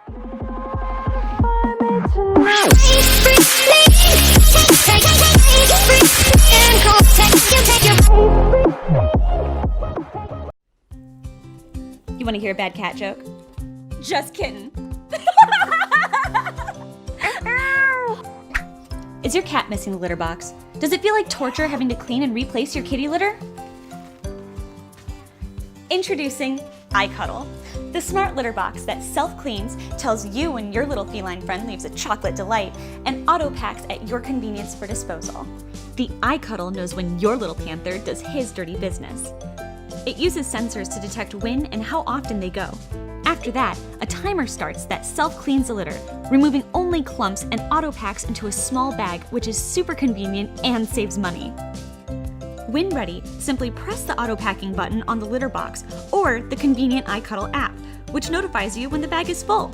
You want to hear a bad cat joke? Just kidding. Is your cat missing the litter box? Does it feel like torture having to clean and replace your kitty litter? Introducing iKuddle, the smart litter box that self-cleans, tells you when your little feline friend leaves a chocolate delight, and auto-packs at your convenience for disposal. The iKuddle knows when your little panther does his dirty business. It uses sensors to detect when and how often they go. After that, a timer starts that self-cleans the litter, removing only clumps and auto-packs into a small bag, which is super convenient and saves money. When ready, simply press the auto-packing button on the litter box or the convenient iKuddle app, which notifies you when the bag is full.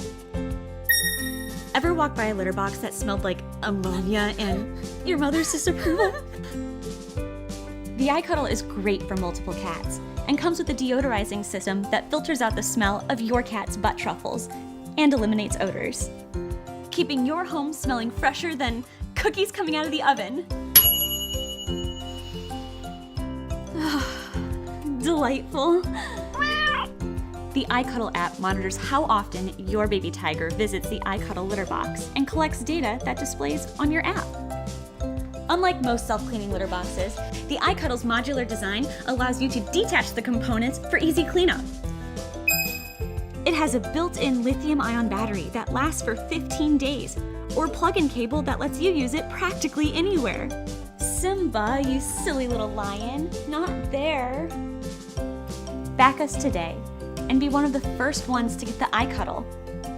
Ever walk by a litter box that smelled like ammonia and your mother's disapproval? The iKuddle is great for multiple cats and comes with a deodorizing system that filters out the smell of your cat's butt truffles and eliminates odors, keeping your home smelling fresher than cookies coming out of the oven. Delightful. The iKuddle app monitors how often your baby tiger visits the iKuddle litter box and collects data that displays on your app. Unlike most self-cleaning litter boxes, the iKuddle's modular design allows you to detach the components for easy cleanup. It has a built-in lithium-ion battery that lasts for 15 days, or plug-in cable that lets you use it practically anywhere. Simba, you silly little lion, not there. Back us today and be one of the first ones to get the iKuddle,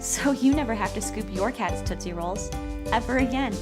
so you never have to scoop your cat's Tootsie Rolls ever again.